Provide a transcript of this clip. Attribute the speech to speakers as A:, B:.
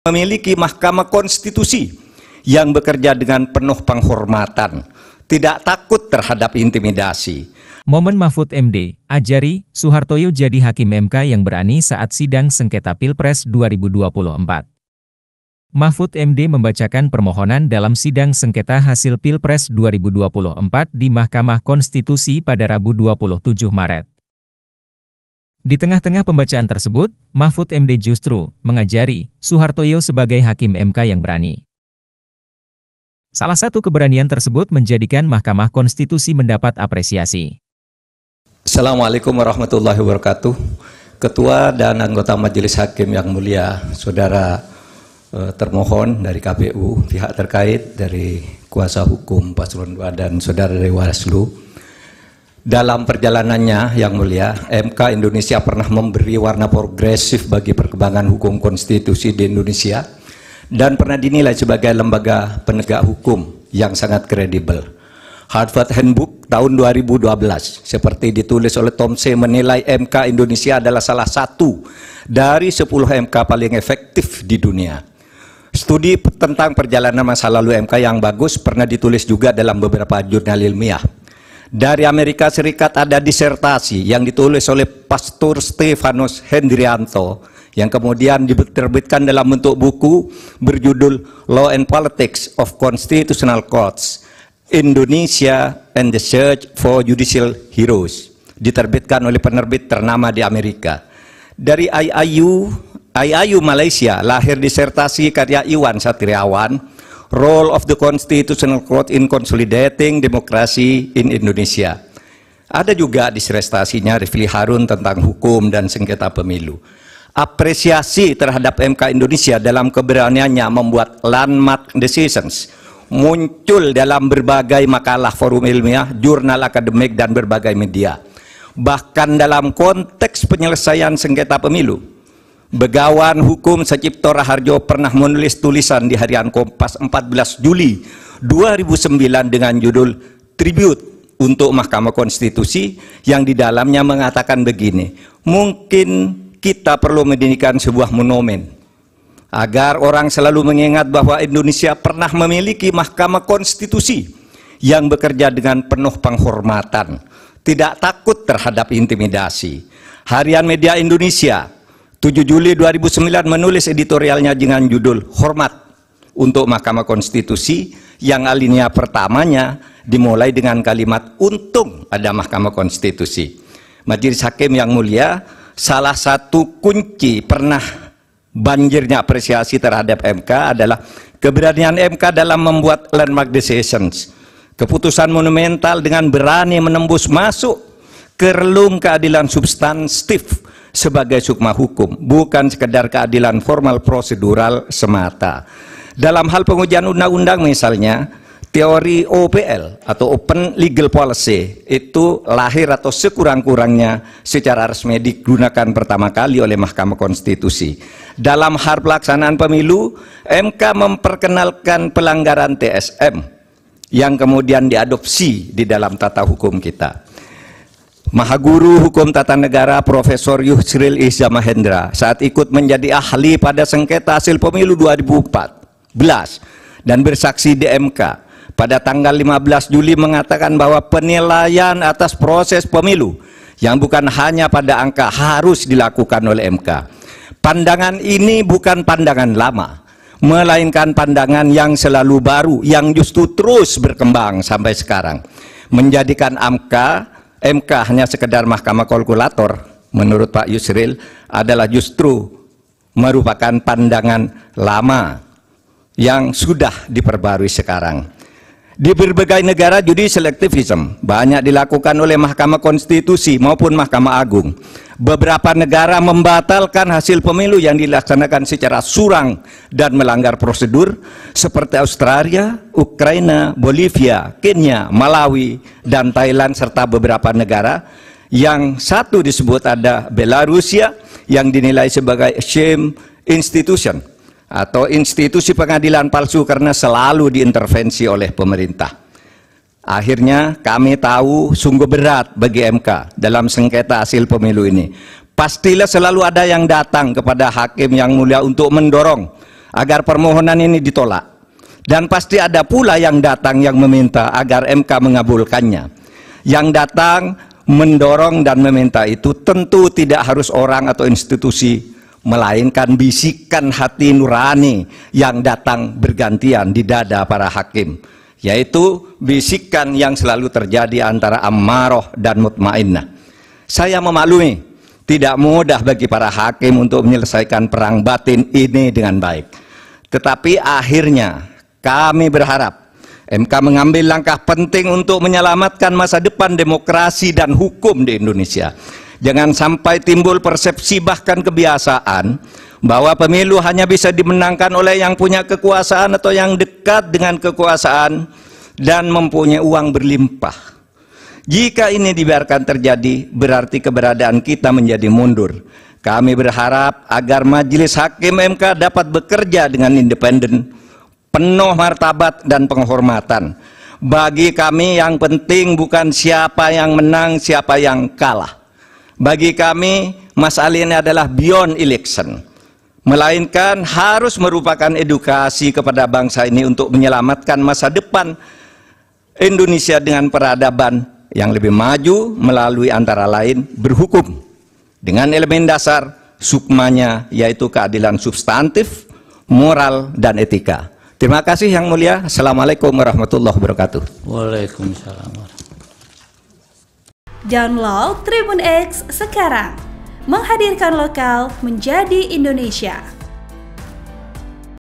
A: memiliki Mahkamah Konstitusi yang bekerja dengan penuh penghormatan, tidak takut terhadap intimidasi.
B: Momen Mahfud MD, Ajari, Soehartoyo jadi Hakim MK yang berani saat sidang sengketa Pilpres 2024. Mahfud MD membacakan permohonan dalam sidang sengketa hasil Pilpres 2024 di Mahkamah Konstitusi pada Rabu 27 Maret. Di tengah-tengah pembacaan tersebut, Mahfud MD justru mengajari Soehartoyo sebagai Hakim MK yang berani. Salah satu keberanian tersebut menjadikan Mahkamah Konstitusi mendapat apresiasi.
A: Assalamualaikum warahmatullahi wabarakatuh. Ketua dan anggota Majelis Hakim yang mulia, saudara termohon dari KPU, pihak terkait dari kuasa hukum Paslon 2 dan saudara dari Bawaslu. Dalam perjalanannya yang mulia, MK Indonesia pernah memberi warna progresif bagi perkembangan hukum konstitusi di Indonesia dan pernah dinilai sebagai lembaga penegak hukum yang sangat kredibel. Harvard Handbook tahun 2012 seperti ditulis oleh Tom C. menilai MK Indonesia adalah salah satu dari 10 MK paling efektif di dunia. Studi tentang perjalanan masa lalu MK yang bagus pernah ditulis juga dalam beberapa jurnal ilmiah. Dari Amerika Serikat ada disertasi yang ditulis oleh Pastor Stefanus Hendrianto yang kemudian diterbitkan dalam bentuk buku berjudul Law and Politics of Constitutional Courts, Indonesia and the Search for Judicial Heroes, diterbitkan oleh penerbit ternama di Amerika. Dari IAIU Malaysia lahir disertasi karya Iwan Satriawan, Role of the Constitutional Court in Consolidating Democracy in Indonesia. Ada juga disertasinya Rifli Harun tentang hukum dan sengketa pemilu. Apresiasi terhadap MK Indonesia dalam keberaniannya membuat landmark decisions muncul dalam berbagai makalah forum ilmiah, jurnal akademik, dan berbagai media. Bahkan dalam konteks penyelesaian sengketa pemilu, Begawan Hukum Sacipto Raharjo pernah menulis tulisan di harian Kompas 14 Juli 2009 dengan judul Tribute untuk Mahkamah Konstitusi yang di dalamnya mengatakan begini, mungkin kita perlu mendirikan sebuah monumen agar orang selalu mengingat bahwa Indonesia pernah memiliki Mahkamah Konstitusi yang bekerja dengan penuh penghormatan, tidak takut terhadap intimidasi. Harian Media Indonesia 7 Juli 2009 menulis editorialnya dengan judul Hormat untuk Mahkamah Konstitusi yang alinea pertamanya dimulai dengan kalimat untung ada Mahkamah Konstitusi. Majelis Hakim yang mulia, salah satu kunci pernah banjirnya apresiasi terhadap MK adalah keberanian MK dalam membuat landmark decisions. Keputusan monumental dengan berani menembus masuk ke relung keadilan substantif sebagai sukma hukum, bukan sekedar keadilan formal prosedural semata. Dalam hal pengujian undang-undang misalnya, teori OPL atau Open Legal Policy itu lahir atau sekurang-kurangnya secara resmi digunakan pertama kali oleh Mahkamah Konstitusi. Dalam hal pelaksanaan pemilu, MK memperkenalkan pelanggaran TSM yang kemudian diadopsi di dalam tata hukum kita. Mahaguru Hukum Tata Negara Profesor Yusril Iza Mahendra saat ikut menjadi ahli pada sengketa hasil pemilu 2014 dan bersaksi di MK pada tanggal 15 Juli mengatakan bahwa penilaian atas proses pemilu yang bukan hanya pada angka harus dilakukan oleh MK. Pandangan ini bukan pandangan lama, melainkan pandangan yang selalu baru yang justru terus berkembang sampai sekarang, menjadikan MK hanya sekedar mahkamah kalkulator menurut Pak Yusril adalah justru merupakan pandangan lama yang sudah diperbarui sekarang. Di berbagai negara judicial activism banyak dilakukan oleh Mahkamah Konstitusi maupun Mahkamah Agung. Beberapa negara membatalkan hasil pemilu yang dilaksanakan secara curang dan melanggar prosedur seperti Australia, Ukraina, Bolivia, Kenya, Malawi, dan Thailand serta beberapa negara yang satu disebut ada Belarusia yang dinilai sebagai shame institution atau institusi pengadilan palsu karena selalu diintervensi oleh pemerintah. Akhirnya kami tahu sungguh berat bagi MK dalam sengketa hasil pemilu ini. Pastilah selalu ada yang datang kepada hakim yang mulia untuk mendorong agar permohonan ini ditolak. Dan pasti ada pula yang datang yang meminta agar MK mengabulkannya. Yang datang mendorong dan meminta itu tentu tidak harus orang atau institusi, melainkan bisikan hati nurani yang datang bergantian di dada para hakim, yaitu bisikan yang selalu terjadi antara ammaroh dan mutmainnah. Saya memaklumi tidak mudah bagi para hakim untuk menyelesaikan perang batin ini dengan baik. Tetapi akhirnya kami berharap MK mengambil langkah penting untuk menyelamatkan masa depan demokrasi dan hukum di Indonesia. Jangan sampai timbul persepsi bahkan kebiasaan bahwa pemilu hanya bisa dimenangkan oleh yang punya kekuasaan atau yang dekat dengan kekuasaan dan mempunyai uang berlimpah. Jika ini dibiarkan terjadi, berarti keberadaan kita menjadi mundur. Kami berharap agar Majelis Hakim MK dapat bekerja dengan independen, penuh martabat dan penghormatan. Bagi kami yang penting bukan siapa yang menang, siapa yang kalah. Bagi kami, masalah ini adalah beyond election, melainkan harus merupakan edukasi kepada bangsa ini untuk menyelamatkan masa depan Indonesia dengan peradaban yang lebih maju melalui antara lain berhukum dengan elemen dasar sukmanya, yaitu keadilan substantif, moral, dan etika. Terima kasih Yang Mulia. Assalamualaikum warahmatullahi wabarakatuh.
C: Waalaikumsalam.
D: Download Tribun X sekarang, menghadirkan lokal menjadi Indonesia.